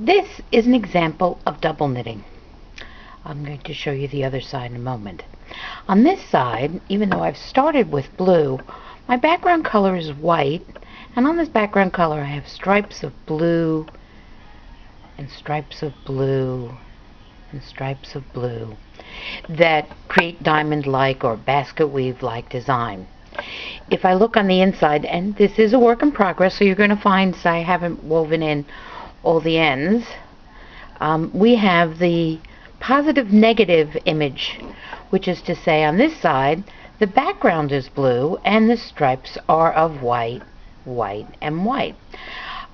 This is an example of double knitting. I'm going to show you the other side in a moment. On this side, even though I've started with blue, my background color is white, and on this background color I have stripes of blue and stripes of blue and stripes of blue that create diamond-like or basket weave-like design. If I look on the inside, and this is a work in progress, so you're going to find I haven't woven in all the ends, we have the positive negative image, which is to say on this side the background is blue and the stripes are of white, white, and white.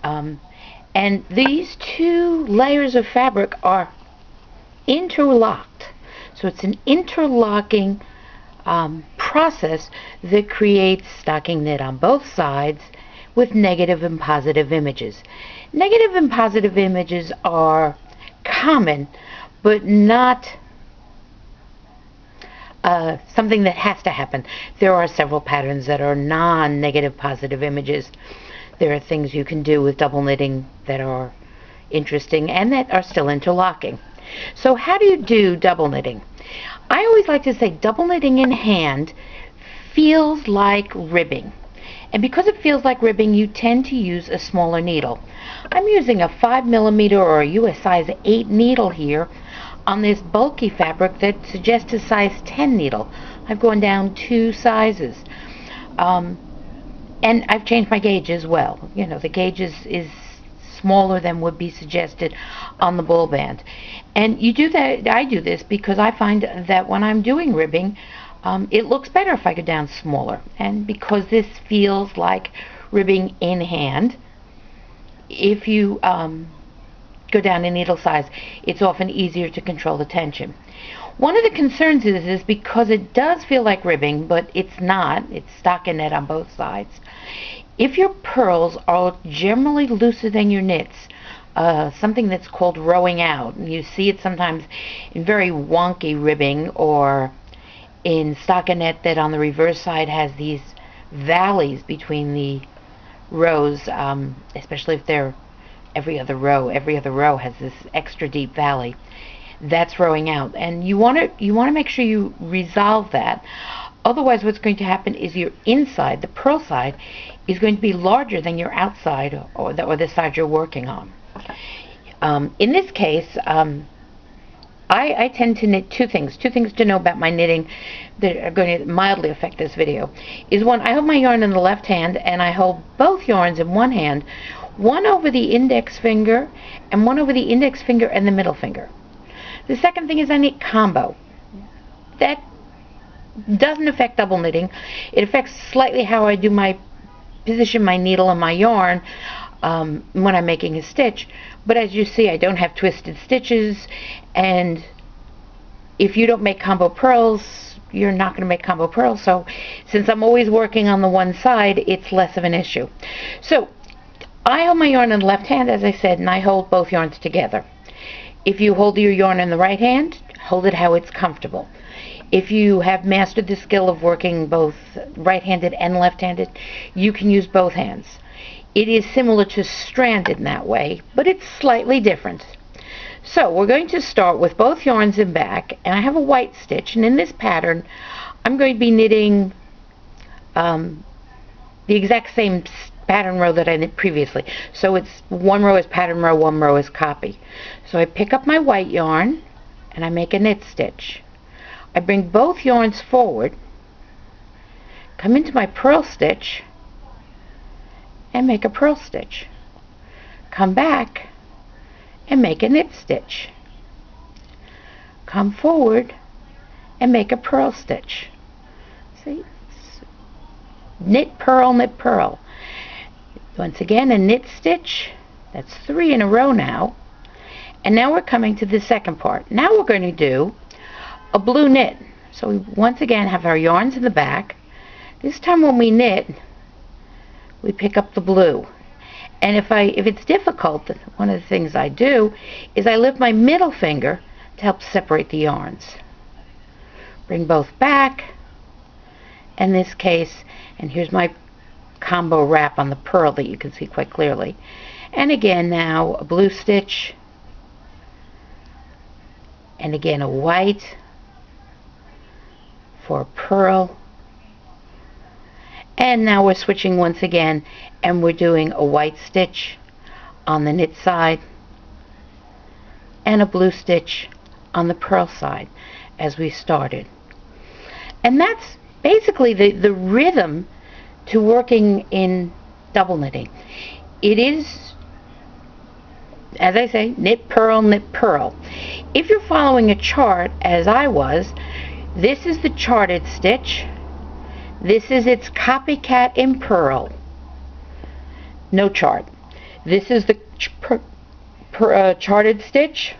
And these two layers of fabric are interlocked. So it's an interlocking process that creates stocking knit on both sides with negative and positive images. Negative and positive images are common, but not something that has to happen. There are several patterns that are non-negative positive images. There are things you can do with double knitting that are interesting and that are still interlocking. So how do you do double knitting? I always like to say double knitting in hand feels like ribbing. And because it feels like ribbing, you tend to use a smaller needle. I'm using a 5mm or a US size 8 needle here on this bulky fabric that suggests a size 10 needle. I've gone down 2 sizes. And I've changed my gauge as well. You know, the gauge is smaller than would be suggested on the ball band. And you do that. I do this because I find that when I'm doing ribbing, it looks better if I go down smaller. And because this feels like ribbing in hand, if you go down in needle size, it's often easier to control the tension. One of the concerns is because it does feel like ribbing, but it's not. It's stockinette on both sides. If your pearls are generally looser than your knits, something that's called rowing out, and you see it sometimes in very wonky ribbing or in stockinette that on the reverse side has these valleys between the rows, especially if they're every other row has this extra deep valley. That's rowing out, and you want to make sure you resolve that. Otherwise, what's going to happen is your inside, the pearl side, is going to be larger than your outside or the side you're working on. In this case, I tend to knit two things to know about my knitting that are going to mildly affect this video. Is one, I hold my yarn in the left hand and I hold both yarns in one hand, one over the index finger and one over the index finger and the middle finger. The second thing is I knit combo. That doesn't affect double knitting. It affects slightly how I do my position my needle and my yarn when I'm making a stitch, but as you see I don't have twisted stitches, and if you don't make combo pearls you're not going to make combo pearls, so since I'm always working on the one side it's less of an issue. So I hold my yarn in the left hand, as I said, and I hold both yarns together. If you hold your yarn in the right hand, hold it how it's comfortable. If you have mastered the skill of working both right-handed and left-handed, you can use both hands. It is similar to stranded in that way, but it's slightly different. So we're going to start with both yarns in back, and I have a white stitch, and in this pattern I'm going to be knitting the exact same pattern row that I knit previously. So it's one row is pattern row, one row is copy. So I pick up my white yarn and I make a knit stitch. I bring both yarns forward, come into my purl stitch and make a purl stitch. Come back and make a knit stitch. Come forward and make a purl stitch. See? Knit, purl, knit, purl. Once again, a knit stitch. That's 3 in a row now. And now we're coming to the second part. Now we're going to do a blue knit. So we once again have our yarns in the back. This time when we knit, we pick up the blue. And if it's difficult, one of the things I do is I lift my middle finger to help separate the yarns. Bring both back. In this case, and here's my combo wrap on the purl that you can see quite clearly. And again now a blue stitch, and again a white for a pearl, and now we're switching once again and we're doing a white stitch on the knit side and a blue stitch on the pearl side as we started. And that's basically the rhythm to working in double knitting. It is, as I say, knit, purl, knit, purl. If you're following a chart, as I was, this is the charted stitch. This is its copycat in purl. No chart. This is the charted stitch.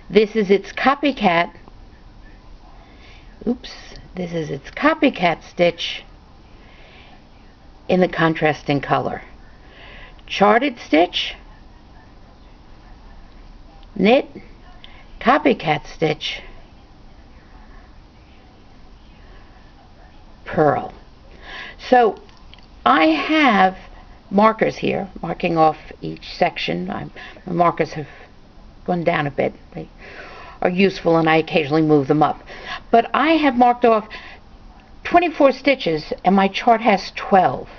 This is its copycat. Oops. This is its copycat stitch in the contrasting color. Charted stitch, knit, copycat stitch, purl. So I have markers here marking off each section. My markers have gone down a bit. They are useful and I occasionally move them up. But I have marked off 24 stitches and my chart has 12.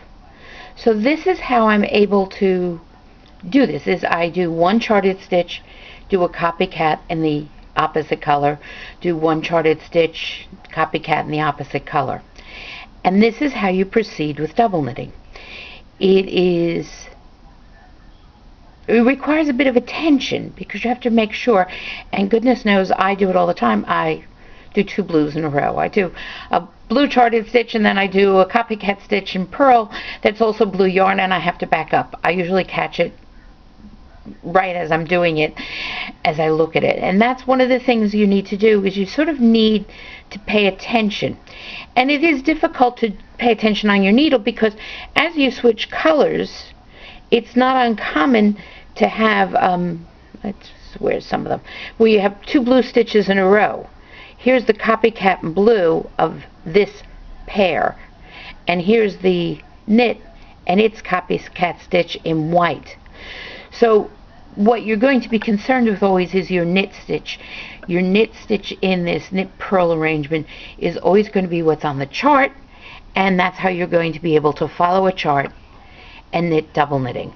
So this is how I'm able to do this. Is I do one charted stitch, do a copycat in the opposite color, do one charted stitch, copycat in the opposite color. And this is how you proceed with double knitting. It requires a bit of attention because you have to make sure, and goodness knows I do it all the time. I do 2 blues in a row. I do a blue charted stitch and then I do a copycat stitch in purl that's also blue yarn, and I have to back up. I usually catch it right as I'm doing it, as I look at it. And that's one of the things you need to do, is you sort of need to pay attention. And it is difficult to pay attention on your needle because as you switch colors, it's not uncommon to have, where's some of them, where you have 2 blue stitches in a row. Here's the copycat in blue of this pair, and here's the knit and its copycat stitch in white. So what you're going to be concerned with always is your knit stitch. Your knit stitch in this knit purl arrangement is always going to be what's on the chart, and that's how you're going to be able to follow a chart and knit double knitting.